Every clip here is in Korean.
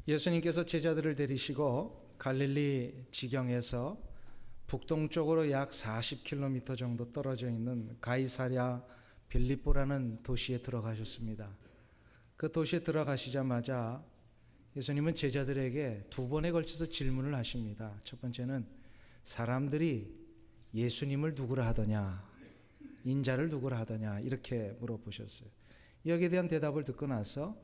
예수님께서 제자들을 데리시고 갈릴리 지경에서 북동쪽으로 약 40km 정도 떨어져 있는 가이사랴 빌립보라는 도시에 들어가셨습니다. 그 도시에 들어가시자마자 예수님은 제자들에게 두 번에 걸쳐서 질문을 하십니다. 첫 번째는 사람들이 예수님을 누구라 하더냐, 인자를 누구라 하더냐, 이렇게 물어보셨어요. 여기에 대한 대답을 듣고 나서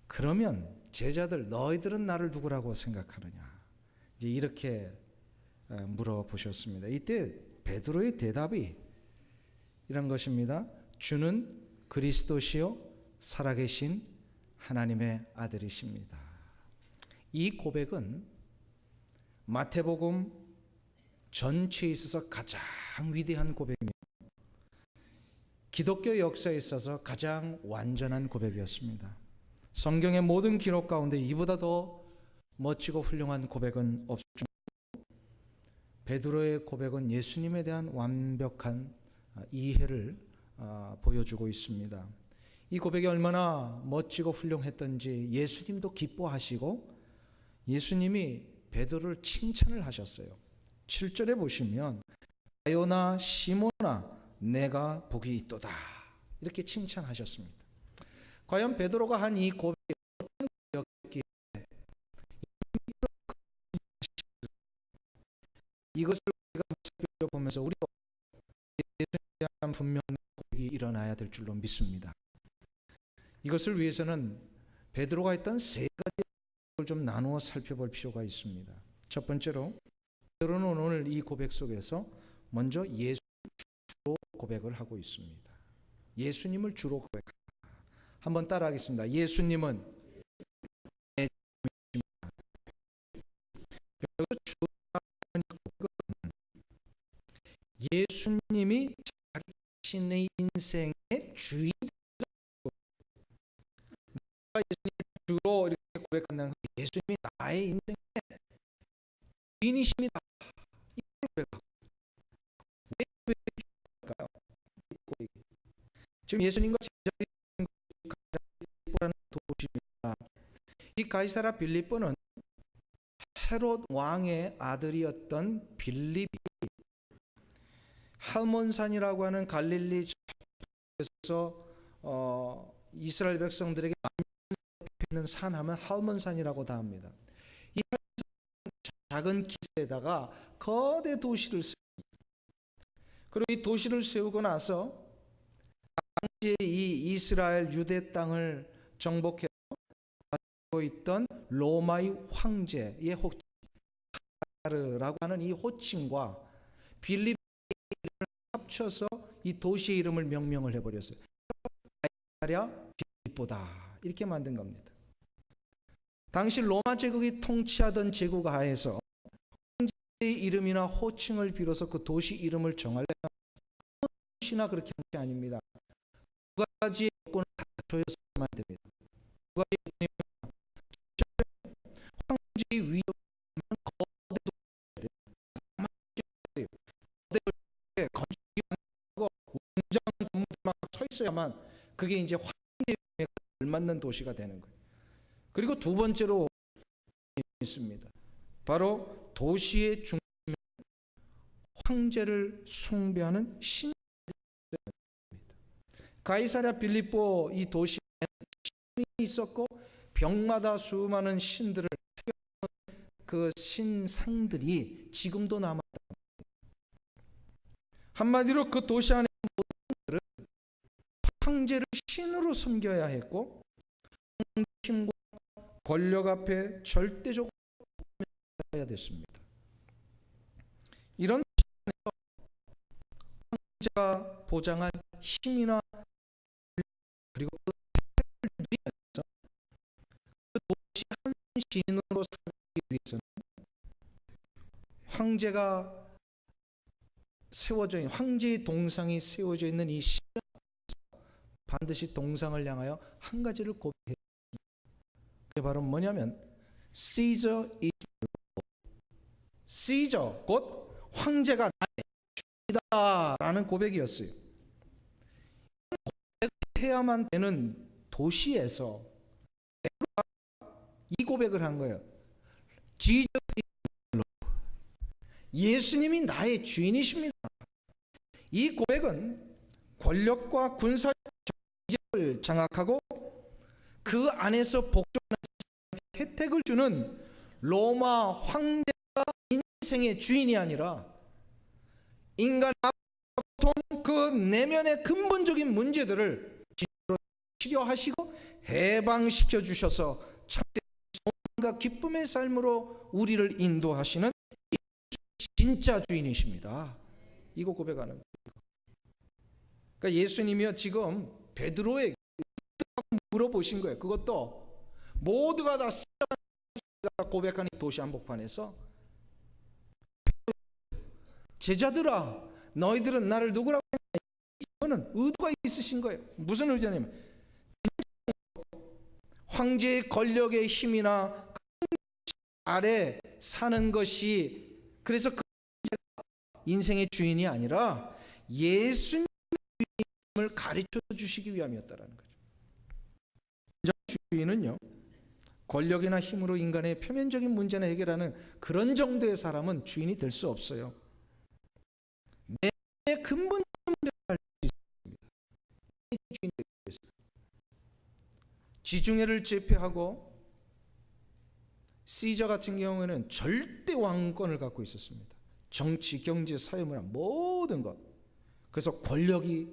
그러면 제자들, 너희들은 나를 누구라고 생각하느냐, 이제 이렇게 물어보셨습니다. 이때 베드로의 대답이 이런 것입니다. 주는 그리스도시요 살아계신 하나님의 아들이십니다. 이 고백은 마태복음 전체에 있어서 가장 위대한 고백이며 기독교 역사에 있어서 가장 완전한 고백이었습니다. 성경의 모든 기록 가운데 이보다 더 멋지고 훌륭한 고백은 없죠. 베드로의 고백은 예수님에 대한 완벽한 이해를 보여주고 있습니다. 이 고백이 얼마나 멋지고 훌륭했던지 예수님도 기뻐하시고 예수님이 베드로를 칭찬을 하셨어요. 7절에 보시면 가요나 시몬아 내가 복이 있도다, 이렇게 칭찬하셨습니다. 과연 베드로가 한 이 고백이 어떤 고백이었기에 이것을 우리가 살펴보면서 우리가 예수님에 대한 분명한 고백이 일어나야 될 줄로 믿습니다. 이것을 위해서는 베드로가 했던 세 가지를 좀 나누어 살펴볼 필요가 있습니다. 첫 번째로 베드로는 오늘 이 고백 속에서 먼저 예수님을 주로 고백을 하고 있습니다. 예수님을 주로 고백합니다. 한번 따라하겠습니다. 예수님은 내 주님이십니다. 여기서 주라는 고백은 예수님이 자기 자신의 인생의 주인이라고, 내가 예수님을 주로 이렇게 고백한다는 건 예수님이 나의 인생의 주인이십니다, 이걸 고백하고. 왜 고백할까요? 지금 예수님과 제자들이 빌립보라는 도시입니다. 이 가이사랴 빌립보는 헤롯 왕의 아들이었던 빌립이 할몬산이라고 하는 갈릴리 지역에서 이스라엘 백성들에게 있는 산 하면 할몬산이라고 다 합니다. 이 작은 기세에다가 거대 도시를 세웁니다. 그리고 이 도시를 세우고 나서 당시에 이 이스라엘 유대 땅을 정복해서 가지고 있던 로마의 황제의 호칭 카르라고 하는 이 호칭과 빌립의 이름을 합쳐서 이 도시의 이름을 명명을 해버렸어요. 가이사랴 빌립보다, 이렇게 만든 겁니다. 당시 로마 제국이 통치하던 제국 하에서 황제의 이름이나 호칭을 빌어서 그 도시 이름을 정하려면 아무 도시나 그렇게 한 게 아닙니다. 두 가지의 요건을 갖춰야만 됩니다. 두 가지 요건이 황제의 위협이면 거대 도시예요. 거대 도시에 건축이 많고 웅장 건물이 막 서 있어야만 그게 이제 황제의 위협에 걸맞는 도시가 되는 거예요. 그리고 두 번째로 있습니다. 바로 도시의 중심에 황제를 숭배하는 신입니다. 가이사랴 빌립보 이 도시에 신이 있었고 벽마다 수많은 신들을 세워놓은 그 신상들이 지금도 남았다. 한마디로 그 도시 안에 모든 분들은 황제를 신으로 섬겨야 했고 힘과 권력 앞에 절대적으로 해야 됐습니다. 이런 시간에서 황제가 보장한 힘이나 그리고 그 혜택을 누리면서 그 도시 한 시인으로 살기 위해서는 황제가 세워져 있는, 황제의 동상이 세워져 있는 이 시간에서 반드시 동상을 향하여 한 가지를 고백해야 합니다. 그게 바로 뭐냐면 Caesar is Lord. Caesar 곧 황제가 나의 주인이다 라는 고백이었어요. 고백해야만 되는 도시에서 이 고백을 한 거예요. Jesus is Lord. 예수님이 나의 주인이십니다. 이 고백은 권력과 군사력 경제를 장악하고 그 안에서 복종하는 혜택을 주는 로마 황제가 인생의 주인이 아니라 인간의 고통, 그 내면의 근본적인 문제들을 치료하시고 해방시켜 주셔서 참된 소망과 기쁨의 삶으로 우리를 인도하시는 진짜 주인이십니다. 이거 고백하는 거예요. 그러니까 예수님이요 지금 베드로에게 물어보신 거예요. 그것도 모두가 다 고백하는 도시 한복판에서 제자들아 너희들은 나를 누구라고 했냐? 이거는 의도가 있으신 거예요. 무슨 의도냐면 황제의 권력의 힘이나 아래 사는 것이 그래서 그 인생의 주인이 아니라 예수님을 가르쳐 주시기 위함이었다라는 거죠. 주인은요 권력이나 힘으로 인간의 표면적인 문제나 해결하는 그런 정도의 사람은 주인이 될 수 없어요. 내 근본적인 문제를 알 수 있습니다. 주인이 되겠어요. 지중해를 제패하고 시저 같은 경우에는 절대 왕권을 갖고 있었습니다. 정치, 경제, 사회, 문화 모든 것. 그래서 권력이,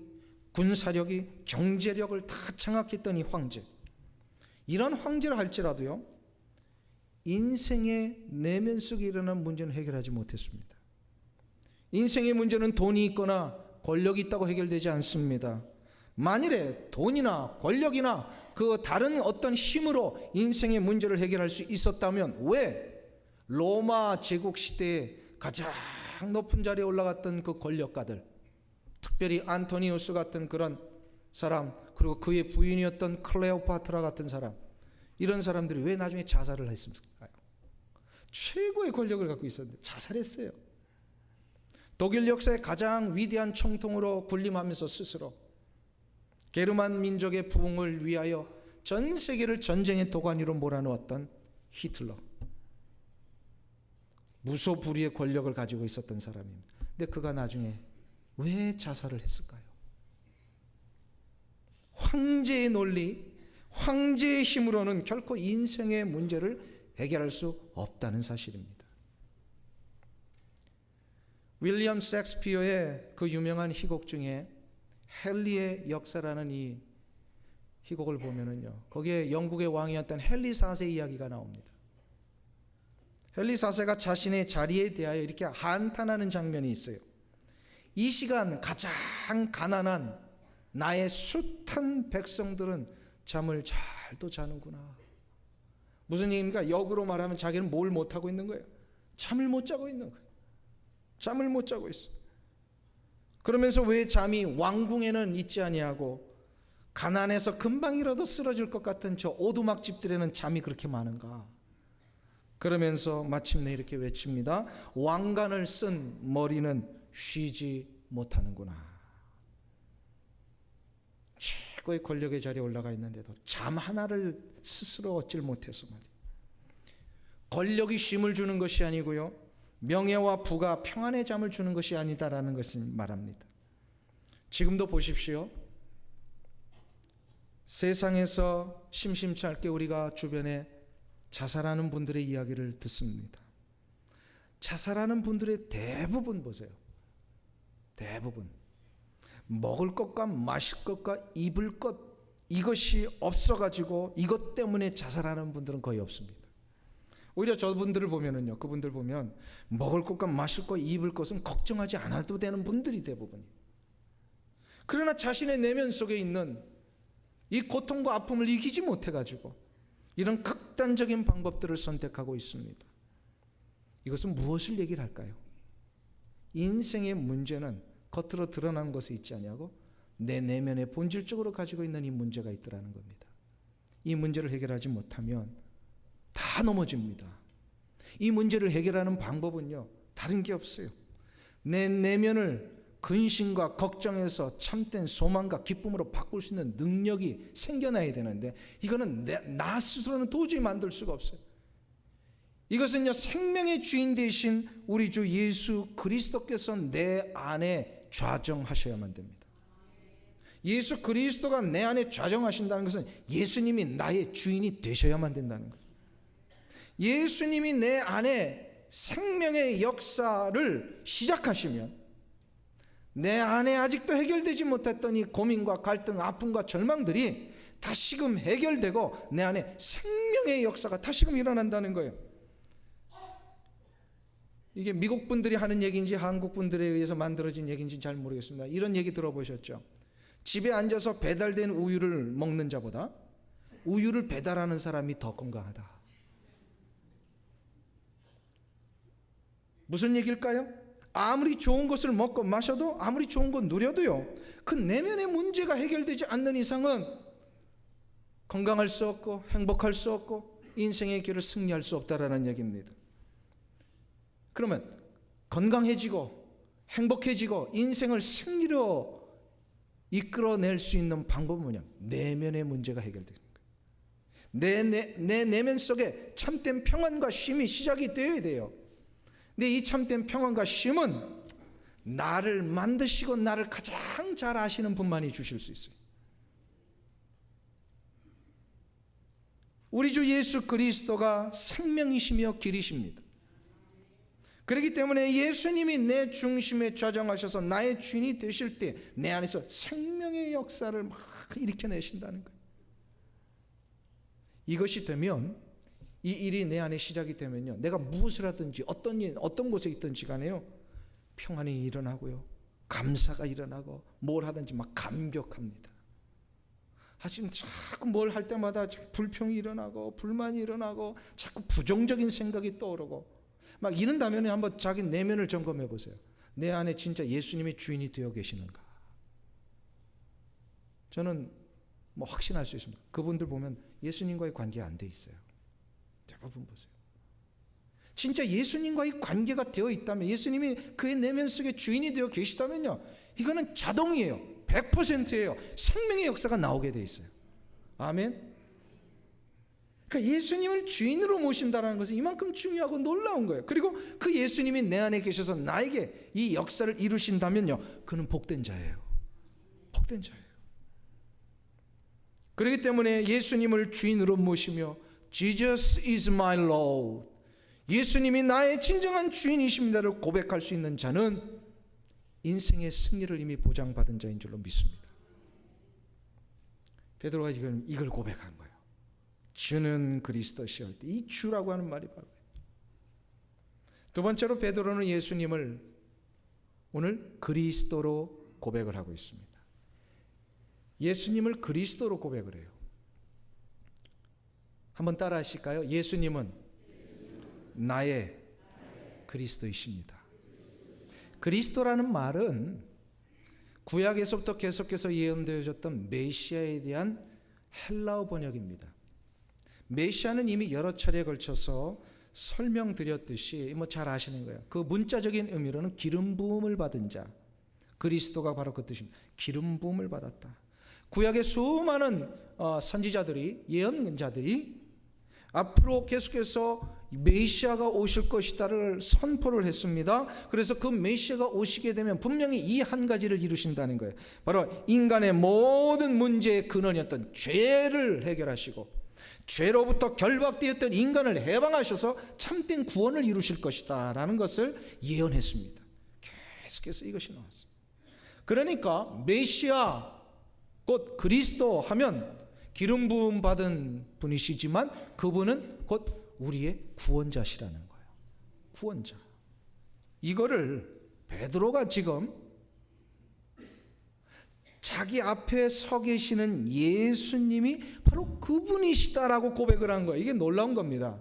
군사력이, 경제력을 다 장악했던 이 황제. 이런 황제를 할지라도요 인생의 내면 속에 일어난 문제는 해결하지 못했습니다. 인생의 문제는 돈이 있거나 권력이 있다고 해결되지 않습니다. 만일에 돈이나 권력이나 그 다른 어떤 힘으로 인생의 문제를 해결할 수 있었다면 왜 로마 제국 시대에 가장 높은 자리에 올라갔던 그 권력가들, 특별히 안토니우스 같은 그런 사람, 그리고 그의 부인이었던 클레오파트라 같은 사람, 이런 사람들이 왜 나중에 자살을 했을까요? 최고의 권력을 갖고 있었는데 자살했어요. 독일 역사의 가장 위대한 총통으로 군림하면서 스스로 게르만 민족의 부흥을 위하여 전 세계를 전쟁의 도가니로 몰아넣었던 히틀러, 무소불위의 권력을 가지고 있었던 사람입니다. 근데 그가 나중에 왜 자살을 했을까요? 황제의 논리, 황제의 힘으로는 결코 인생의 문제를 해결할 수 없다는 사실입니다. 윌리엄 셰익스피어의 그 유명한 희곡 중에 헨리의 역사라는 이 희곡을 보면은요, 거기에 영국의 왕이었던 헨리 4세 이야기가 나옵니다. 헨리 4세가 자신의 자리에 대하여 이렇게 한탄하는 장면이 있어요. 이 시간 가장 가난한 나의 숱한 백성들은 잠을 잘도 자는구나. 무슨 얘기입니까? 역으로 말하면 자기는 뭘 못하고 있는 거예요? 잠을 못 자고 있는 거예요. 잠을 못 자고 있어. 그러면서 왜 잠이 왕궁에는 있지 아니하고 가난해서 금방이라도 쓰러질 것 같은 저 오두막집들에는 잠이 그렇게 많은가? 그러면서 마침내 이렇게 외칩니다. 왕관을 쓴 머리는 쉬지 못하는구나. 최고의 권력의 자리에 올라가 있는데도 잠 하나를 스스로 얻질 못해서 말이에요. 권력이 쉼을 주는 것이 아니고요, 명예와 부가 평안의 잠을 주는 것이 아니다라는 것을 말합니다. 지금도 보십시오. 세상에서 심심치 않게 우리가 주변에 자살하는 분들의 이야기를 듣습니다. 자살하는 분들의 대부분 보세요. 대부분 먹을 것과 마실 것과 입을 것, 이것이 없어가지고 이것 때문에 자살하는 분들은 거의 없습니다. 오히려 저분들을 보면은요, 그분들 보면 먹을 것과 마실 것, 입을 것은 걱정하지 않아도 되는 분들이 대부분이에요. 그러나 자신의 내면 속에 있는 이 고통과 아픔을 이기지 못해가지고 이런 극단적인 방법들을 선택하고 있습니다. 이것은 무엇을 얘기를 할까요? 인생의 문제는 겉으로 드러나는 것에 있지 아니하고 내 내면에 본질적으로 가지고 있는 이 문제가 있더라는 겁니다. 이 문제를 해결하지 못하면 다 넘어집니다. 이 문제를 해결하는 방법은요, 다른 게 없어요. 내 내면을 근심과 걱정에서 참된 소망과 기쁨으로 바꿀 수 있는 능력이 생겨나야 되는데 이거는 나 스스로는 도저히 만들 수가 없어요. 이것은요, 생명의 주인 되신 우리 주 예수 그리스도께서 내 안에 좌정하셔야만 됩니다. 예수 그리스도가 내 안에 좌정하신다는 것은 예수님이 나의 주인이 되셔야만 된다는 거예요. 예수님이 내 안에 생명의 역사를 시작하시면 내 안에 아직도 해결되지 못했던 이 고민과 갈등, 아픔과 절망들이 다시금 해결되고 내 안에 생명의 역사가 다시금 일어난다는 거예요. 이게 미국 분들이 하는 얘기인지 한국 분들에 의해서 만들어진 얘기인지 잘 모르겠습니다. 이런 얘기 들어보셨죠? 집에 앉아서 배달된 우유를 먹는 자보다 우유를 배달하는 사람이 더 건강하다. 무슨 얘기일까요? 아무리 좋은 것을 먹고 마셔도, 아무리 좋은 것 누려도요, 그 내면의 문제가 해결되지 않는 이상은 건강할 수 없고 행복할 수 없고 인생의 길을 승리할 수 없다라는 얘기입니다. 그러면 건강해지고 행복해지고 인생을 승리로 이끌어낼 수 있는 방법은 뭐냐? 내면의 문제가 해결되는 거예요. 내 내면 속에 참된 평안과 쉼이 시작이 되어야 돼요. 근데 이 참된 평안과 쉼은 나를 만드시고 나를 가장 잘 아시는 분만이 주실 수 있어요. 우리 주 예수 그리스도가 생명이시며 길이십니다. 그렇기 때문에 예수님이 내 중심에 좌정하셔서 나의 주인이 되실 때 내 안에서 생명의 역사를 막 일으켜내신다는 거예요. 이것이 되면, 이 일이 내 안에 시작이 되면요, 내가 무엇을 하든지 어떤 곳에 있든지 간에요, 평안이 일어나고요, 감사가 일어나고 뭘 하든지 막 감격합니다. 하지만 자꾸 뭘 할 때마다 불평이 일어나고 불만이 일어나고 자꾸 부정적인 생각이 떠오르고 막 이런다면 한번 자기 내면을 점검해 보세요. 내 안에 진짜 예수님이 주인이 되어 계시는가? 저는 확신할 수 있습니다. 그분들 보면 예수님과의 관계가 안 돼 있어요. 대부분 보세요. 진짜 예수님과의 관계가 되어 있다면, 예수님이 그의 내면 속에 주인이 되어 계시다면요, 이거는 자동이에요. 100%예요. 생명의 역사가 나오게 돼 있어요. 아멘. 그러니까 예수님을 주인으로 모신다는 것은 이만큼 중요하고 놀라운 거예요. 그리고 그 예수님이 내 안에 계셔서 나에게 이 역사를 이루신다면요, 그는 복된 자예요. 복된 자예요. 그렇기 때문에 예수님을 주인으로 모시며 Jesus is my Lord, 예수님이 나의 진정한 주인이십니다를 고백할 수 있는 자는 인생의 승리를 이미 보장받은 자인 줄로 믿습니다. 베드로가 지금 이걸 고백한 거예요. 주는 그리스도시오 할 때 이 주라고 하는 말이 바로. 두 번째로 베드로는 예수님을 오늘 그리스도로 고백을 하고 있습니다. 예수님을 그리스도로 고백을 해요. 한번 따라 하실까요? 예수님은 나의 그리스도이십니다. 그리스도라는 말은 구약에서부터 계속해서 예언되어졌던 메시아에 대한 헬라어 번역입니다. 메시아는 이미 여러 차례에 걸쳐서 설명드렸듯이 잘 아시는 거예요. 그 문자적인 의미로는 기름 부음을 받은 자, 그리스도가 바로 그 뜻입니다. 기름 부음을 받았다. 구약의 수많은 선지자들이, 예언자들이 앞으로 계속해서 메시아가 오실 것이다를 선포를 했습니다. 그래서 그 메시아가 오시게 되면 분명히 이 한 가지를 이루신다는 거예요. 바로 인간의 모든 문제의 근원이었던 죄를 해결하시고 죄로부터 결박되었던 인간을 해방하셔서 참된 구원을 이루실 것이다 라는 것을 예언했습니다. 계속해서 이것이 나왔어요. 그러니까 메시아 곧 그리스도 하면 기름 부음 받은 분이시지만 그분은 곧 우리의 구원자시라는 거예요. 구원자. 이거를 베드로가 지금 자기 앞에 서 계시는 예수님이 바로 그분이시다라고 고백을 한 거예요. 이게 놀라운 겁니다.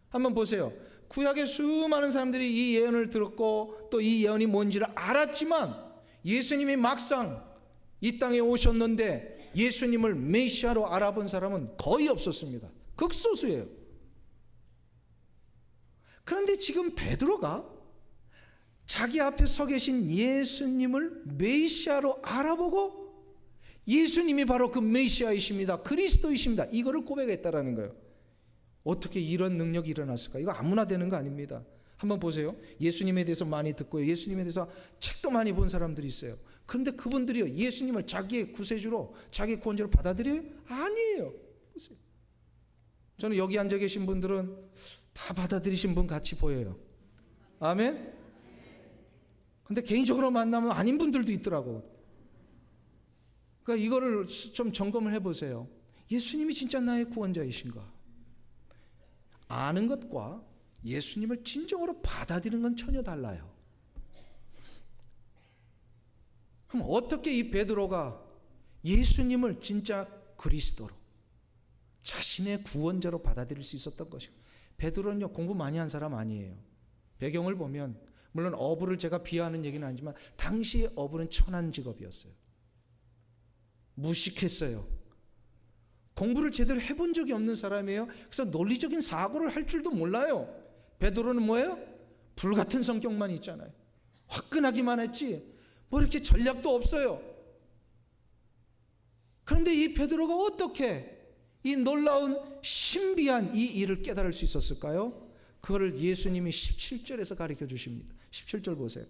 한번 보세요. 구약의 수많은 사람들이 이 예언을 들었고 또 이 예언이 뭔지를 알았지만 예수님이 막상 이 땅에 오셨는데 예수님을 메시아로 알아본 사람은 거의 없었습니다. 극소수예요. 그런데 지금 베드로가 자기 앞에 서 계신 예수님을 메시아로 알아보고 예수님이 바로 그 메시아이십니다, 그리스도이십니다, 이거를 고백했다라는 거예요. 어떻게 이런 능력이 일어났을까? 이거 아무나 되는 거 아닙니다. 한번 보세요. 예수님에 대해서 많이 듣고요, 예수님에 대해서 책도 많이 본 사람들이 있어요. 그런데 그분들이요, 예수님을 자기의 구세주로, 자기 구원자로 받아들여요? 아니에요. 보세요. 저는 여기 앉아 계신 분들은 다 받아들이신 분 같이 보여요. 아멘? 근데 개인적으로 만나면 아닌 분들도 있더라고. 그러니까 이거를 좀 점검을 해보세요. 예수님이 진짜 나의 구원자이신가? 아는 것과 예수님을 진정으로 받아들이는 건 전혀 달라요. 그럼 어떻게 이 베드로가 예수님을 진짜 그리스도로, 자신의 구원자로 받아들일 수 있었던 것이고, 베드로는요, 공부 많이 한 사람 아니에요. 배경을 보면, 물론 어부를 제가 비하하는 얘기는 아니지만 당시의 어부는 천한 직업이었어요. 무식했어요. 공부를 제대로 해본 적이 없는 사람이에요. 그래서 논리적인 사고를 할 줄도 몰라요. 베드로는 뭐예요? 불같은 성격만 있잖아요. 화끈하기만 했지 뭐 이렇게 전략도 없어요. 그런데 이 베드로가 어떻게 이 놀라운 신비한 이 일을 깨달을 수 있었을까요? 그거를 예수님이 17절에서 가르쳐 주십니다. 17절 보세요.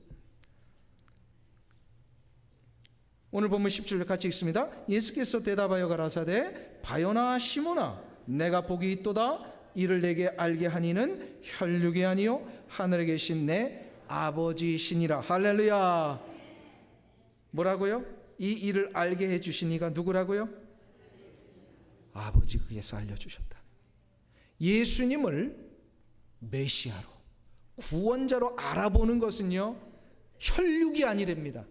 오늘 본문 17절 같이 읽습니다. 예수께서 대답하여 가라사대 바요나 시몬아 내가 복이 있도다. 이를 내게 알게 하니는 혈육이 아니요 하늘에 계신 내 아버지시니라. 할렐루야. 뭐라고요? 이 일을 알게 해주신 이가 누구라고요? 아버지께서 알려주셨다. 예수님을 메시아로, 구원자로 알아보는 것은요, 혈육이 아니랍니다.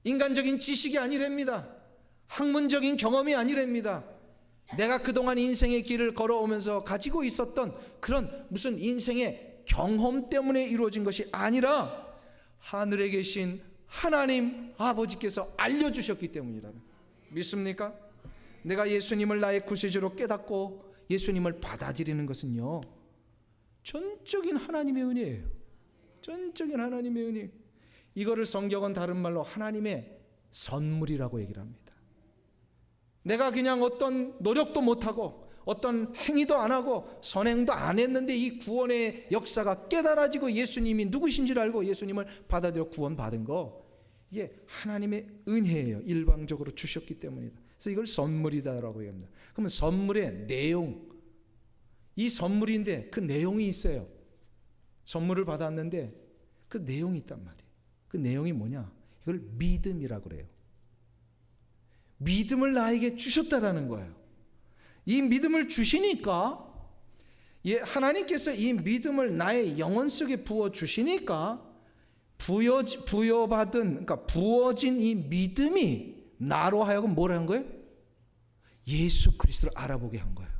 인간적인 지식이 아니랍니다. 학문적인 경험이 아니랍니다. 내가 그동안 인생의 길을 걸어오면서 가지고 있었던 그런 무슨 인생의 경험 때문에 이루어진 것이 아니라 하늘에 계신 하나님 아버지께서 알려주셨기 때문이라는, 믿습니까? 내가 예수님을 나의 구세주로 깨닫고 예수님을 받아들이는 것은요, 전적인 하나님의 은혜예요. 전적인 하나님의 은혜. 이거를 성경은 다른 말로 하나님의 선물이라고 얘기를 합니다. 내가 그냥 어떤 노력도 못하고 어떤 행위도 안 하고 선행도 안 했는데 이 구원의 역사가 깨달아지고 예수님이 누구신지를 알고 예수님을 받아들여 구원받은 거, 이게 하나님의 은혜예요. 일방적으로 주셨기 때문이다. 그래서 이걸 선물이다라고 얘기합니다. 그러면 선물의 내용, 이 선물인데 그 내용이 있어요. 선물을 받았는데 그 내용이 있단 말이에요. 그 내용이 뭐냐? 이걸 믿음이라고 그래요. 믿음을 나에게 주셨다라는 거예요. 이 믿음을 주시니까, 하나님께서 이 믿음을 나의 영혼 속에 부어 주시니까 부여받은, 그러니까 부어진 이 믿음이 나로 하여금 뭘 한 거예요? 예수 그리스도를 알아보게 한 거예요.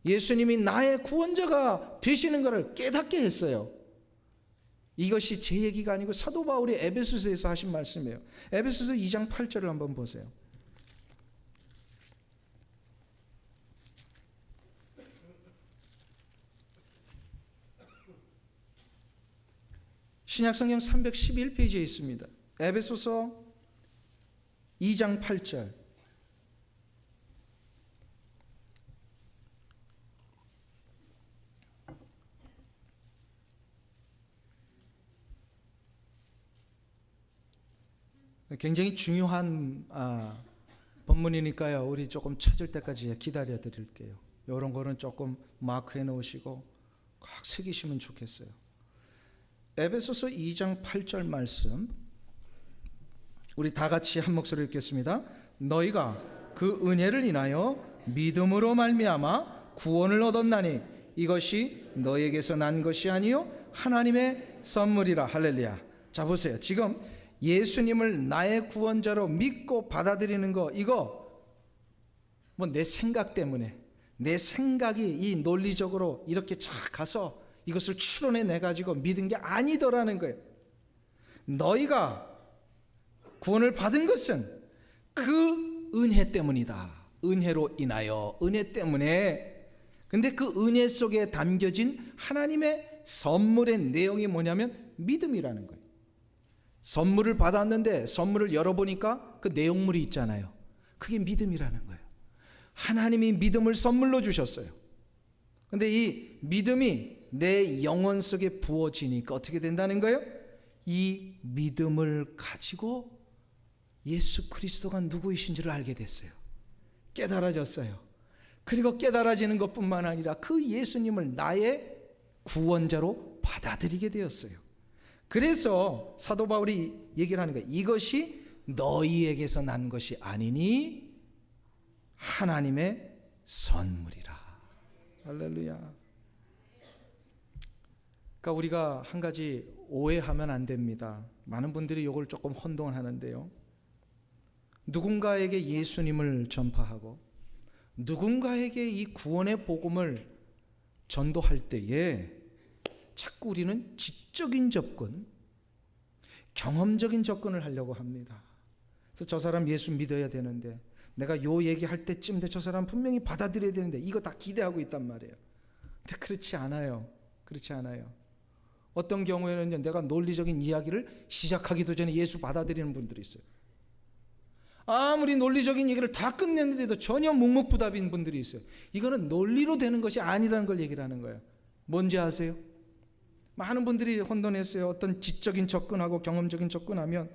예수님이 나의 구원자가 되시는 것을 깨닫게 했어요. 이것이 제 얘기가 아니고 사도 바울이 에베소서에서 하신 말씀이에요. 에베소서 2장 8절을 한번 보세요. 신약성경 311페이지에 있습니다. 에베소서 2장 8절. 굉장히 중요한 본문이니까요. 우리 조금 찾을 때까지 기다려 드릴게요. 이런 거는 조금 마크해 놓으시고 꼭 새기시면 좋겠어요. 에베소서 2장 8절 말씀, 우리 다 같이 한 목소리로 읽겠습니다. 너희가 그 은혜를 인하여 믿음으로 말미암아 구원을 얻었나니 이것이 너희에게서 난 것이 아니요 하나님의 선물이라. 할렐루야. 자 보세요. 지금 예수님을 나의 구원자로 믿고 받아들이는 거, 이거 뭐 내 생각 때문에, 내 생각이 이 논리적으로 이렇게 쫙 가서 이것을 추론해 내 가지고 믿은 게 아니더라는 거예요. 너희가 구원을 받은 것은 그 은혜 때문이다. 은혜로 인하여, 은혜 때문에. 근데 그 은혜 속에 담겨진 하나님의 선물의 내용이 뭐냐면 믿음이라는 거예요. 선물을 받았는데 선물을 열어보니까 그 내용물이 있잖아요. 그게 믿음이라는 거예요. 하나님이 믿음을 선물로 주셨어요. 근데 이 믿음이 내 영혼 속에 부어지니까 어떻게 된다는 거예요? 이 믿음을 가지고 예수 그리스도가 누구이신지를 알게 됐어요. 깨달아졌어요. 그리고 깨달아지는 것뿐만 아니라 그 예수님을 나의 구원자로 받아들이게 되었어요. 그래서 사도 바울이 얘기를 하는 거예요. 이것이 너희에게서 난 것이 아니니 하나님의 선물이라. 할렐루야. 그러니까 우리가 한 가지 오해하면 안 됩니다. 많은 분들이 이걸 조금 혼동하는데요. 누군가에게 예수님을 전파하고 누군가에게 이 구원의 복음을 전도할 때에 자꾸 우리는 지적인 접근, 경험적인 접근을 하려고 합니다. 그래서 저 사람 예수 믿어야 되는데, 내가 요 얘기할 때쯤 저 사람 분명히 받아들여야 되는데, 이거 다 기대하고 있단 말이에요. 근데 그렇지 않아요. 그렇지 않아요. 어떤 경우에는요, 내가 논리적인 이야기를 시작하기도 전에 예수 받아들이는 분들이 있어요. 아무리 논리적인 얘기를 다 끝냈는데도 전혀 묵묵부답인 분들이 있어요. 이거는 논리로 되는 것이 아니라는 걸 얘기를 하는 거예요. 뭔지 아세요? 많은 분들이 혼돈했어요. 어떤 지적인 접근하고 경험적인 접근하면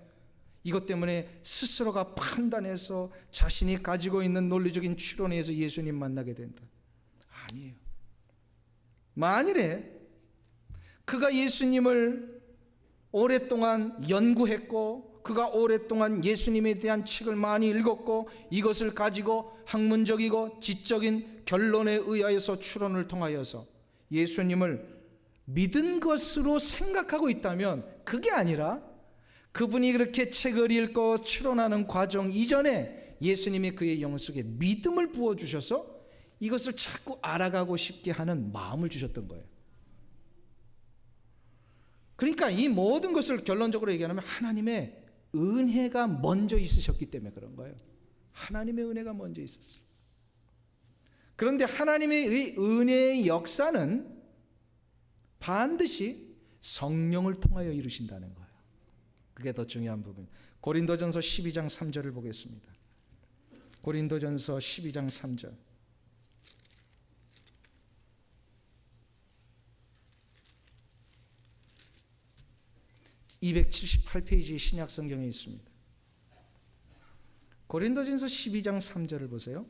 이것 때문에 스스로가 판단해서 자신이 가지고 있는 논리적인 추론에 의해서 예수님 만나게 된다. 아니에요. 만일에 그가 예수님을 오랫동안 연구했고 그가 오랫동안 예수님에 대한 책을 많이 읽었고 이것을 가지고 학문적이고 지적인 결론에 의하여서 추론을 통하여서 예수님을 믿은 것으로 생각하고 있다면, 그게 아니라 그분이 그렇게 책을 읽고 추론하는 과정 이전에 예수님이 그의 영혼 속에 믿음을 부어주셔서 이것을 자꾸 알아가고 싶게 하는 마음을 주셨던 거예요. 그러니까 이 모든 것을 결론적으로 얘기하면 하나님의 은혜가 먼저 있으셨기 때문에 그런 거예요. 하나님의 은혜가 먼저 있었어요. 그런데 하나님의 은혜의 역사는 반드시 성령을 통하여 이루신다는 거예요. 그게 더 중요한 부분. 고린도전서 12장 3절을 보겠습니다. 고린도전서 12장 3절. 278페이지 신약성경에 있습니다. 고린도전서 12장 3절을 보세요.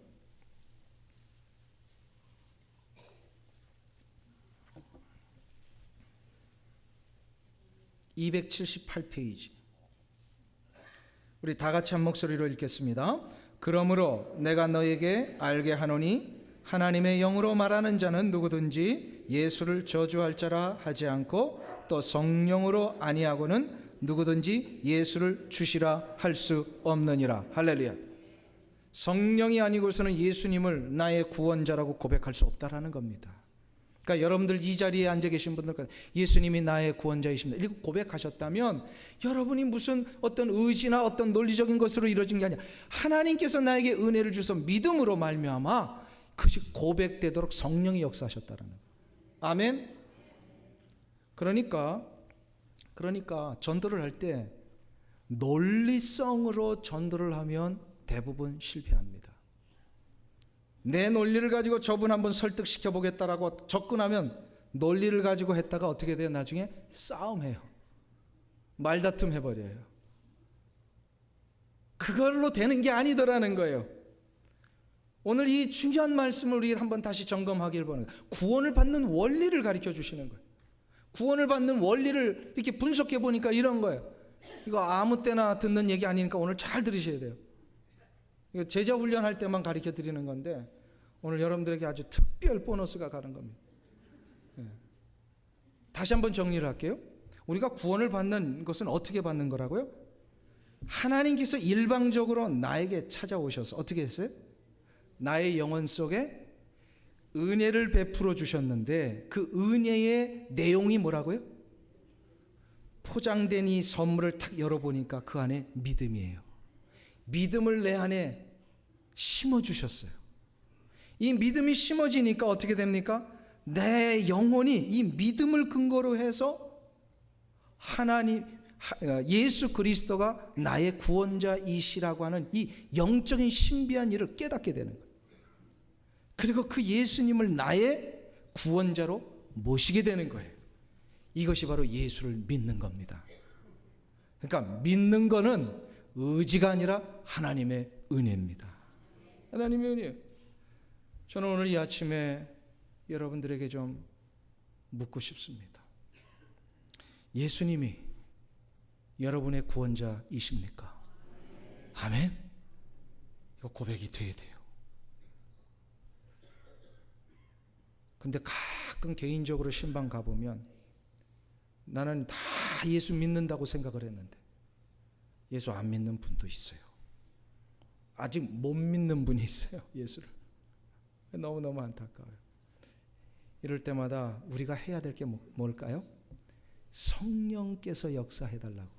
(278페이지) 우리 다 같이 한 목소리로 읽겠습니다. 그러므로 내가 너에게 알게 하노니 하나님의 영으로 말하는 자는 누구든지 예수를 저주할 자라 하지 않고 또 성령으로 아니하고는 누구든지 예수를 주시라 할 수 없느니라. 할렐루야. 성령이 아니고서는 예수님을 나의 구원자라고 고백할 수 없다라는 겁니다. 그러니까 여러분들 이 자리에 앉아 계신 분들 예수님이 나의 구원자이십니다 이렇게 고백하셨다면 여러분이 무슨 어떤 의지나 어떤 논리적인 것으로 이루어진 게 아니라 하나님께서 나에게 은혜를 주셔서 믿음으로 말미암아 그것이 고백되도록 성령이 역사하셨다라는 거예요. 아멘. 그러니까 전도를 할 때 논리성으로 전도를 하면 대부분 실패합니다. 내 논리를 가지고 저분 한번 설득시켜 보겠다라고 접근하면 논리를 가지고 했다가 어떻게 돼요? 나중에 싸움해요. 말다툼 해버려요. 그걸로 되는 게 아니더라는 거예요. 오늘 이 중요한 말씀을 우리 한번 다시 점검하길 바랍니다. 구원을 받는 원리를 가르쳐 주시는 거예요. 구원을 받는 원리를 이렇게 분석해 보니까 이런 거예요. 이거 아무 때나 듣는 얘기 아니니까 오늘 잘 들으셔야 돼요. 이거 제자 훈련할 때만 가르쳐 드리는 건데 오늘 여러분들에게 아주 특별 보너스가 가는 겁니다. 다시 한번 정리를 할게요. 우리가 구원을 받는 것은 어떻게 받는 거라고요? 하나님께서 일방적으로 나에게 찾아오셔서 어떻게 했어요? 나의 영혼 속에 은혜를 베풀어 주셨는데 그 은혜의 내용이 뭐라고요? 포장된 이 선물을 탁 열어보니까 그 안에 믿음이에요. 믿음을 내 안에 심어주셨어요. 이 믿음이 심어지니까 어떻게 됩니까? 내 영혼이 이 믿음을 근거로 해서 예수 그리스도가 나의 구원자이시라고 하는 이 영적인 신비한 일을 깨닫게 되는 거예요. 그리고 그 예수님을 나의 구원자로 모시게 되는 거예요. 이것이 바로 예수를 믿는 겁니다. 그러니까 믿는 거는 의지가 아니라 하나님의 은혜입니다. 하나님의 은혜. 저는 오늘 이 아침에 여러분들에게 좀 묻고 싶습니다. 예수님이 여러분의 구원자이십니까? 아멘? 이거 고백이 돼야 돼요. 근데 가끔 개인적으로 신방 가보면 나는 다 예수 믿는다고 생각을 했는데 예수 안 믿는 분도 있어요. 아직 못 믿는 분이 있어요. 예수를. 너무너무 안타까워요. 이럴 때마다 우리가 해야 될 게 뭘까요? 성령께서 역사해달라고.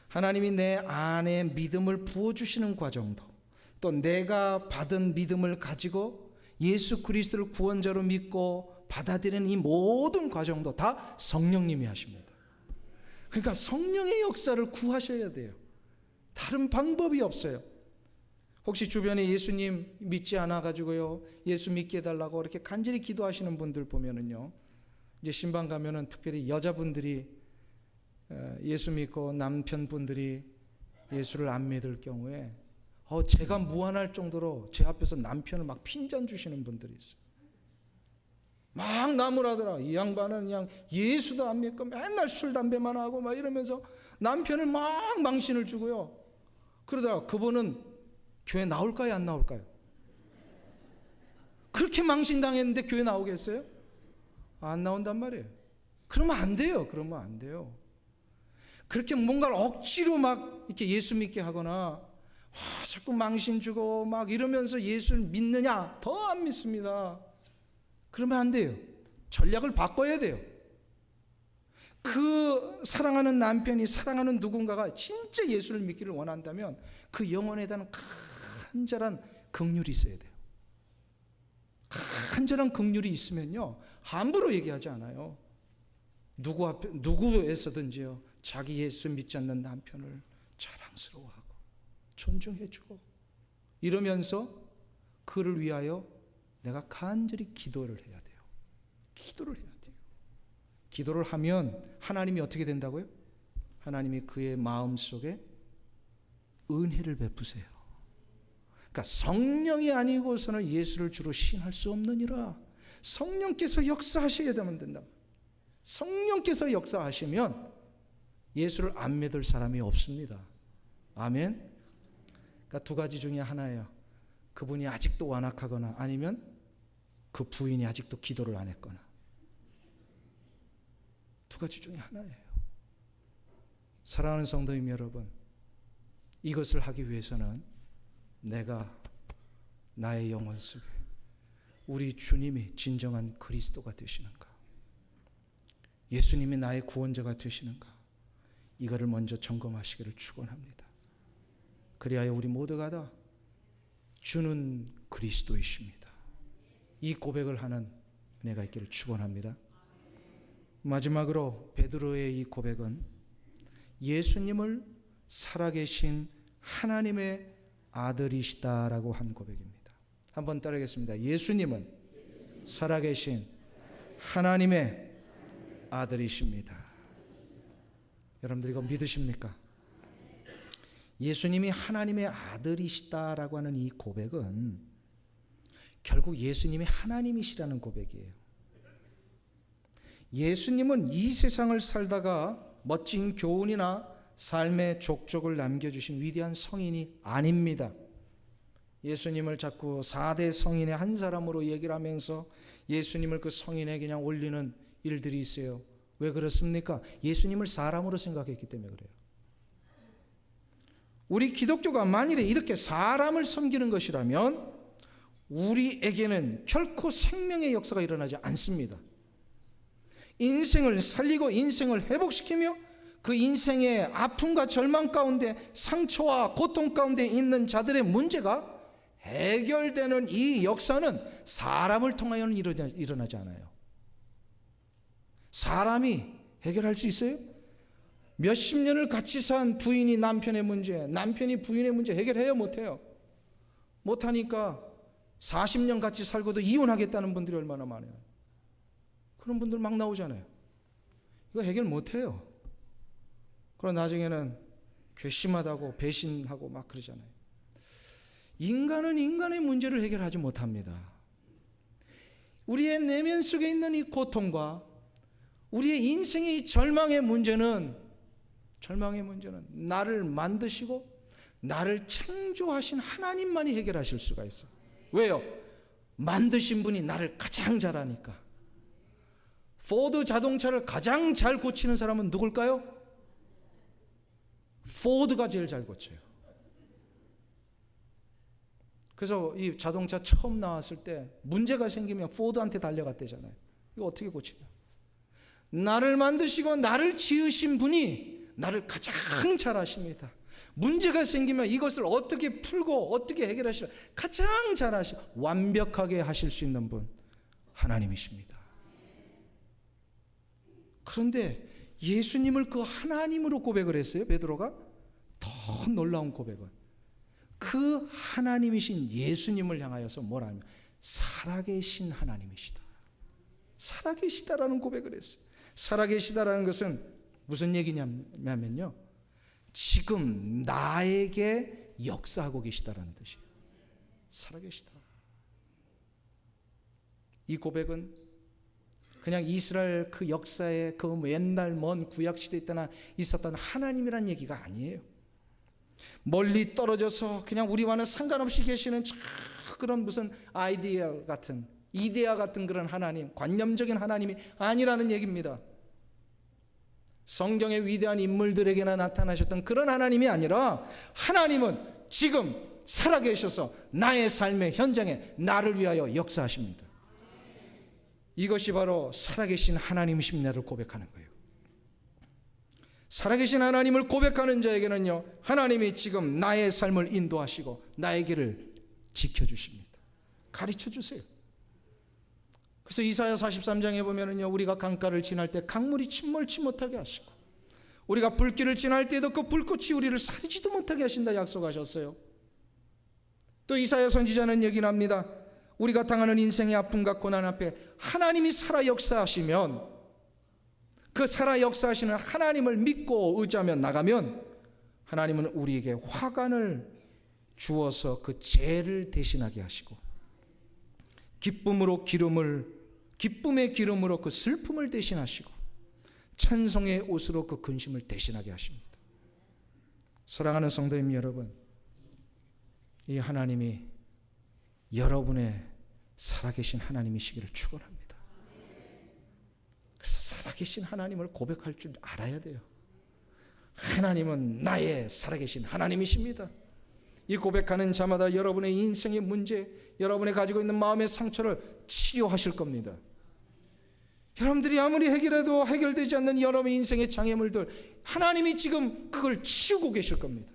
하나님이 내 안에 믿음을 부어주시는 과정도, 또 내가 받은 믿음을 가지고 예수 그리스도를 구원자로 믿고 받아들이는 이 모든 과정도 다 성령님이 하십니다. 그러니까 성령의 역사를 구하셔야 돼요. 다른 방법이 없어요. 혹시 주변에 예수님 믿지 않아 가지고요, 예수 믿게 해달라고 이렇게 간절히 기도하시는 분들 보면은요, 이제 신방 가면은 특별히 여자분들이 예수 믿고 남편분들이 예수를 안 믿을 경우에 제가 무안할 정도로 제 앞에서 남편을 막 핀잔 주시는 분들이 있어요. 막 나무라더라. 이 양반은 그냥 예수도 안 믿고 맨날 술 담배만 하고 막 이러면서 남편을 막 망신을 주고요. 그러다가 그분은 교회 나올까요, 안 나올까요? 그렇게 망신당했는데 교회 나오겠어요? 안 나온단 말이에요. 그러면 안 돼요. 그러면 안 돼요. 그렇게 뭔가를 억지로 막 이렇게 예수 믿게 하거나 자꾸 망신 주고 막 이러면서 예수를 믿느냐? 더 안 믿습니다. 그러면 안 돼요. 전략을 바꿔야 돼요. 그 사랑하는 남편이, 사랑하는 누군가가 진짜 예수를 믿기를 원한다면 그 영혼에 대한 간절한 긍휼이 있어야 돼요. 간절한 긍휼이 있으면요, 함부로 얘기하지 않아요. 누구에서든지요, 자기 예수 믿지 않는 남편을 자랑스러워하고 존중해주고 이러면서 그를 위하여 내가 간절히 기도를 해야 돼요. 기도를 해야 돼요. 기도를 하면 하나님이 어떻게 된다고요? 하나님이 그의 마음속에 은혜를 베푸세요. 그러니까 성령이 아니고서는 예수를 주로 신할 수 없느니라. 성령께서 역사하셔야 되면 된다. 성령께서 역사하시면 예수를 안 믿을 사람이 없습니다. 아멘. 그러니까 두 가지 중에 하나예요. 그분이 아직도 완악하거나 아니면 그 부인이 아직도 기도를 안 했거나. 두 가지 중에 하나예요. 사랑하는 성도님 여러분, 이것을 하기 위해서는 내가 나의 영혼 속에 우리 주님이 진정한 그리스도가 되시는가, 예수님이 나의 구원자가 되시는가, 이거를 먼저 점검하시기를 축원합니다. 그리하여 우리 모두가 다 주는 그리스도이십니다. 이 고백을 하는 은혜가 있기를 축원합니다. 마지막으로 베드로의 이 고백은 예수님을 살아계신 하나님의 아들이시다라고 한 고백입니다. 한번 따르겠습니다. 예수님은 살아계신 하나님의 아들이십니다. 여러분들 이거 믿으십니까? 예수님이 하나님의 아들이시다라고 하는 이 고백은 결국 예수님이 하나님이시라는 고백이에요. 예수님은 이 세상을 살다가 멋진 교훈이나 삶의 족적을 남겨주신 위대한 성인이 아닙니다. 예수님을 자꾸 4대 성인의 한 사람으로 얘기를 하면서 예수님을 그 성인에 그냥 올리는 일들이 있어요. 왜 그렇습니까? 예수님을 사람으로 생각했기 때문에 그래요. 우리 기독교가 만일에 이렇게 사람을 섬기는 것이라면 우리에게는 결코 생명의 역사가 일어나지 않습니다. 인생을 살리고 인생을 회복시키며 그 인생의 아픔과 절망 가운데 상처와 고통 가운데 있는 자들의 문제가 해결되는 이 역사는 사람을 통하여는 일어나지 않아요. 사람이 해결할 수 있어요? 몇십 년을 같이 산 부인이 남편의 문제, 남편이 부인의 문제 해결해요? 못해요? 못하니까 40년 같이 살고도 이혼하겠다는 분들이 얼마나 많아요. 그런 분들 막 나오잖아요. 이거 해결 못해요. 그럼 나중에는 괘씸하다고 배신하고 막 그러잖아요. 인간은 인간의 문제를 해결하지 못합니다. 우리의 내면 속에 있는 이 고통과 우리의 인생의 이 절망의 문제는 나를 만드시고 나를 창조하신 하나님만이 해결하실 수가 있어요. 왜요? 만드신 분이 나를 가장 잘 아니까. 포드 자동차를 가장 잘 고치는 사람은 누굴까요? 포드가 제일 잘 고쳐요. 그래서 이 자동차 처음 나왔을 때 문제가 생기면 포드한테 달려갔대잖아요. 이거 어떻게 고치냐? 나를 만드시고 나를 지으신 분이 나를 가장 잘 아십니다. 문제가 생기면 이것을 어떻게 풀고 어떻게 해결하시려 가장 잘 아시고 완벽하게 하실 수 있는 분 하나님이십니다. 그런데 예수님을 그 하나님으로 고백을 했어요. 베드로가. 더 놀라운 고백은 그 하나님이신 예수님을 향하여서 뭐라 하면 살아계신 하나님이시다. 살아계시다라는 고백을 했어요. 살아계시다라는 것은 무슨 얘기냐면요, 지금 나에게 역사하고 계시다라는 뜻이에요. 살아계시다. 이 고백은 그냥 이스라엘 그 역사의 그 옛날 먼 구약 시대 때나 있었던 하나님이란 얘기가 아니에요. 멀리 떨어져서 그냥 우리와는 상관없이 계시는 그런 무슨 아이디어 같은 이데아 같은 그런 하나님, 관념적인 하나님이 아니라는 얘기입니다. 성경의 위대한 인물들에게나 나타나셨던 그런 하나님이 아니라 하나님은 지금 살아계셔서 나의 삶의 현장에 나를 위하여 역사하십니다. 이것이 바로 살아계신 하나님이십니다를 고백하는 거예요. 살아계신 하나님을 고백하는 자에게는요, 하나님이 지금 나의 삶을 인도하시고 나의 길을 지켜주십니다. 가르쳐주세요. 그래서 이사야 43장에 보면은요, 우리가 강가를 지날 때 강물이 침몰치 못하게 하시고 우리가 불길을 지날 때에도 그 불꽃이 우리를 사리지도 못하게 하신다 약속하셨어요. 또 이사야 선지자는 얘기를 합니다. 우리가 당하는 인생의 아픔과 고난 앞에 하나님이 살아 역사하시면, 그 살아 역사하시는 하나님을 믿고 의지하며 나가면 하나님은 우리에게 화관을 주어서 그 죄를 대신하게 하시고 기쁨의 기름으로 그 슬픔을 대신하시고 찬송의 옷으로 그 근심을 대신하게 하십니다. 사랑하는 성도님 여러분, 이 하나님이 여러분의 살아계신 하나님이시기를 축원합니다. 그래서 살아계신 하나님을 고백할 줄 알아야 돼요. 하나님은 나의 살아계신 하나님이십니다. 이 고백하는 자마다 여러분의 인생의 문제, 여러분이 가지고 있는 마음의 상처를 치료하실 겁니다. 여러분들이 아무리 해결해도 해결되지 않는 여러분의 인생의 장애물들, 하나님이 지금 그걸 치우고 계실 겁니다.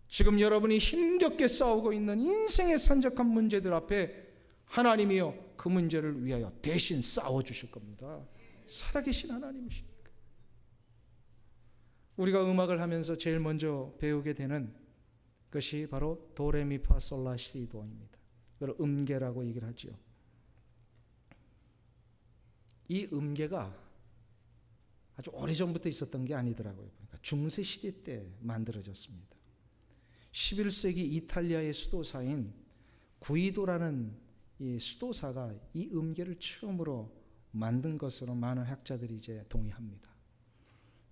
지금 여러분이 힘겹게 싸우고 있는 인생의 산적한 문제들 앞에 하나님이요, 그 문제를 위하여 대신 싸워주실 겁니다. 살아계신 하나님이시니까. 우리가 음악을 하면서 제일 먼저 배우게 되는 것이 바로 도레미파솔라시도입니다. 그걸 음계라고 얘기를 하죠. 이 음계가 아주 오래전부터 있었던 게 아니더라고요. 그러니까 중세 시대 때 만들어졌습니다. 11세기 이탈리아의 수도사인 구이도라는 이 수도사가 이 음계를 처음으로 만든 것으로 많은 학자들이 이제 동의합니다.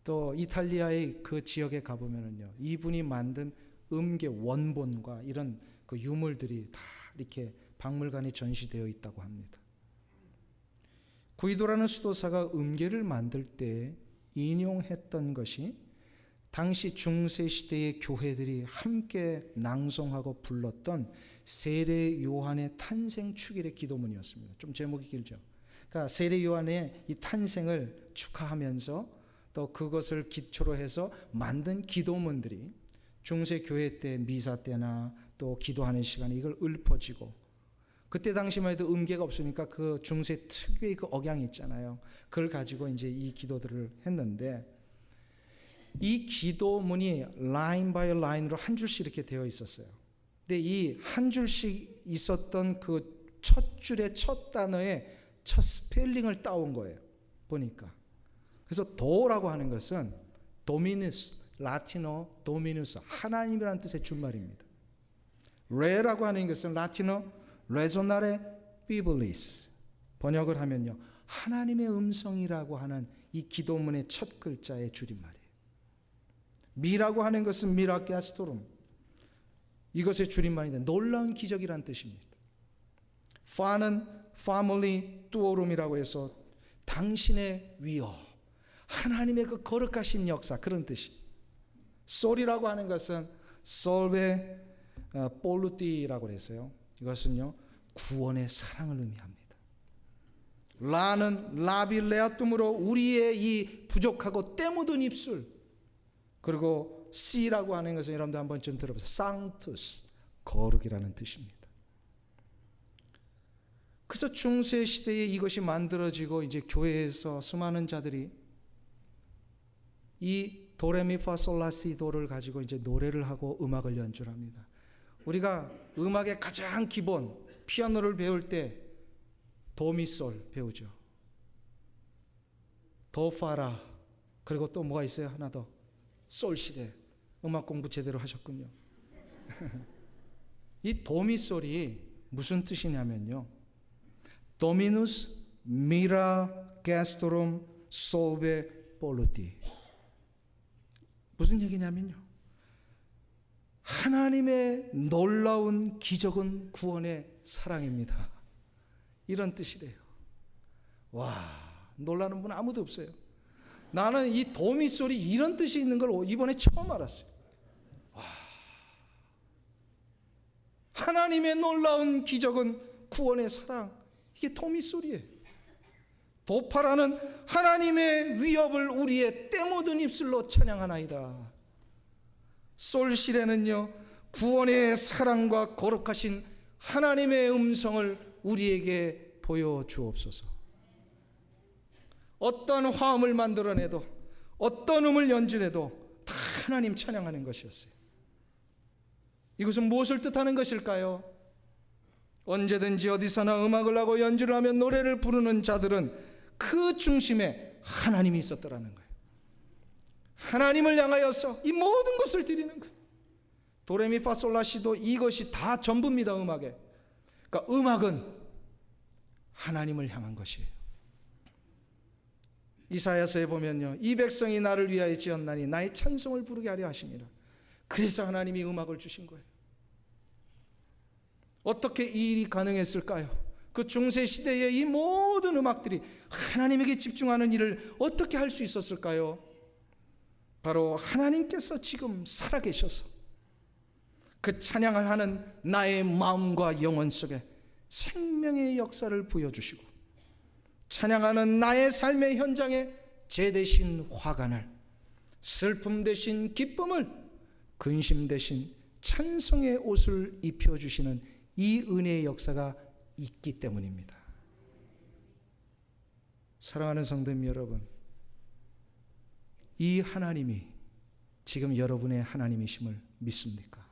또 이탈리아의 그 지역에 가보면은요, 이분이 만든 음계 원본과 이런 그 유물들이 다 이렇게 박물관에 전시되어 있다고 합니다. 구이도라는 수도사가 음계를 만들 때 인용했던 것이 당시 중세 시대의 교회들이 함께 낭송하고 불렀던 세례 요한의 탄생 축일의 기도문이었습니다. 좀 제목이 길죠. 그러니까 세례 요한의 이 탄생을 축하하면서 또 그것을 기초로 해서 만든 기도문들이 중세 교회 때 미사 때나 또 기도하는 시간에 이걸 읊어지고, 그때 당시만 해도 음계가 없으니까 그 중세 특유의 그 억양이 있잖아요. 그걸 가지고 이제 이 기도들을 했는데, 이 기도문이 라인 바이 라인으로 한 줄씩 이렇게 되어 있었어요. 근데 이 한 줄씩 있었던 그 첫 줄의 첫 단어의 첫 스펠링을 따온 거예요. 보니까. 그래서 도라고 하는 것은 도미누스, 라틴어 도미누스, 하나님이라는 뜻의 줄말입니다. 레라고 하는 것은 라틴어 레조나레 비블리스, 번역을 하면요, 하나님의 음성이라고 하는 이 기도문의 첫 글자의 줄임말이에요. 미라고 하는 것은 미라게스토룸, 이것의 줄임말인데 놀라운 기적이라는 뜻입니다. 파는 파밀리 뚜오룸이라고 해서 당신의 위엄, 하나님의 그 거룩하신 역사, 그런 뜻이. 솔이라고 하는 것은 솔베 볼루티라고 했어요. 이것은요, 구원의 사랑을 의미합니다. 라는 라빌레아툼으로 우리의 이 부족하고 때 묻은 입술, 그리고 C라고 하는 것은 여러분들 한번 좀 들어보세요. 상투스, 거룩이라는 뜻입니다. 그래서 중세 시대에 이것이 만들어지고 이제 교회에서 수많은 자들이 이 도레미파솔라시도를 가지고 이제 노래를 하고 음악을 연주합니다. 우리가 음악의 가장 기본 피아노를 배울 때 도미솔 배우죠. 도파라, 그리고 또 뭐가 있어요? 하나 더, 솔시대. 음악 공부 제대로 하셨군요. 이 도미솔이 무슨 뜻이냐면요, 도미누스 미라 게스토롬 솔베 볼루티. 무슨 얘기냐면요, 하나님의 놀라운 기적은 구원의 사랑입니다, 이런 뜻이래요. 와, 놀라는 분 아무도 없어요. 나는 이 도미솔이 이런 뜻이 있는 걸 이번에 처음 알았어요. 와, 하나님의 놀라운 기적은 구원의 사랑, 이게 도미솔이에요. 도파라는 하나님의 위협을 우리의 때 묻은 입술로 찬양하나이다. 솔시레는요, 구원의 사랑과 거룩하신 하나님의 음성을 우리에게 보여주옵소서. 어떤 화음을 만들어내도, 어떤 음을 연주해도 다 하나님 찬양하는 것이었어요. 이것은 무엇을 뜻하는 것일까요? 언제든지 어디서나 음악을 하고 연주를 하며 노래를 부르는 자들은 그 중심에 하나님이 있었더라는 거예요. 하나님을 향하여서 이 모든 것을 드리는 거예요. 도레미파솔라시도 이것이 다 전부입니다, 음악에. 그러니까 음악은 하나님을 향한 것이에요. 이사야서에 보면요, 이 백성이 나를 위하여 지었나니 나의 찬송을 부르게 하려 하심이라. 그래서 하나님이 음악을 주신 거예요. 어떻게 이 일이 가능했을까요? 그 중세 시대의 이 모든 음악들이 하나님에게 집중하는 일을 어떻게 할 수 있었을까요? 바로 하나님께서 지금 살아계셔서 그 찬양을 하는 나의 마음과 영혼 속에 생명의 역사를 부여주시고, 찬양하는 나의 삶의 현장에 재 대신 화관을, 슬픔 대신 기쁨을, 근심 대신 찬송의 옷을 입혀주시는 이 은혜의 역사가 있기 때문입니다. 사랑하는 성도님 여러분, 이 하나님이 지금 여러분의 하나님이심을 믿습니까?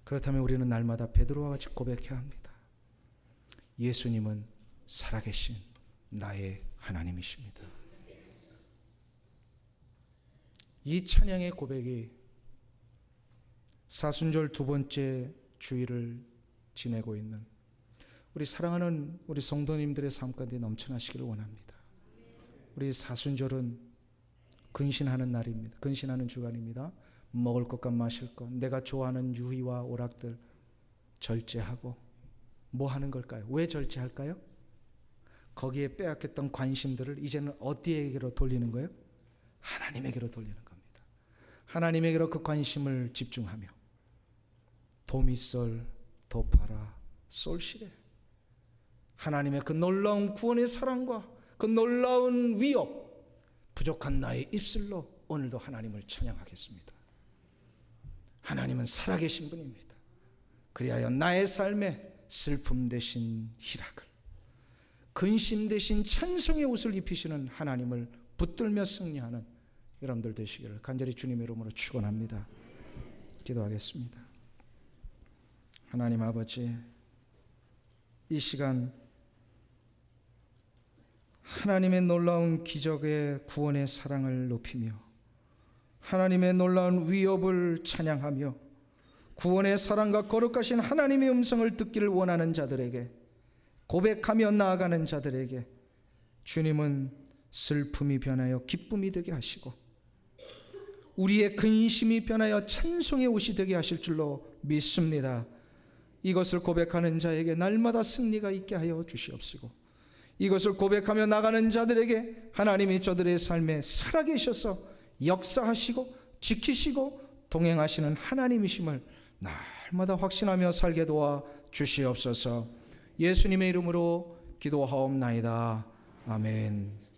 그렇다면 우리는 날마다 베드로와 같이 고백해야 합니다. 예수님은 살아계신 나의 하나님이십니다. 이 찬양의 고백이 사순절 두 번째 주일을 지내고 있는 우리 사랑하는 우리 성도님들의 삶 가운데 넘쳐나시기를 원합니다. 우리 사순절은 근신하는 날입니다. 근신하는 주간입니다. 먹을 것과 마실 것, 내가 좋아하는 유희와 오락들 절제하고 뭐 하는 걸까요? 왜 절제할까요? 거기에 빼앗겼던 관심들을 이제는 어디에게로 돌리는 거예요? 하나님에게로 돌리는 겁니다. 하나님에게로 그 관심을 집중하며 도미솔, 도파라, 솔시레, 하나님의 그 놀라운 구원의 사랑과 그 놀라운 위협, 부족한 나의 입술로 오늘도 하나님을 찬양하겠습니다. 하나님은 살아계신 분입니다. 그리하여 나의 삶에 슬픔 대신 희락을, 근심 대신 찬송의 옷을 입히시는 하나님을 붙들며 승리하는 여러분들 되시기를 간절히 주님의 이름으로 축원합니다. 기도하겠습니다. 하나님 아버지, 이 시간 하나님의 놀라운 기적의 구원의 사랑을 높이며 하나님의 놀라운 위협을 찬양하며 구원의 사랑과 거룩하신 하나님의 음성을 듣기를 원하는 자들에게, 고백하며 나아가는 자들에게 주님은 슬픔이 변하여 기쁨이 되게 하시고 우리의 근심이 변하여 찬송의 옷이 되게 하실 줄로 믿습니다. 이것을 고백하는 자에게 날마다 승리가 있게 하여 주시옵시고, 이것을 고백하며 나가는 자들에게 하나님이 저들의 삶에 살아계셔서 역사하시고 지키시고 동행하시는 하나님이심을 날마다 확신하며 살게 도와 주시옵소서. 예수님의 이름으로 기도하옵나이다. 아멘.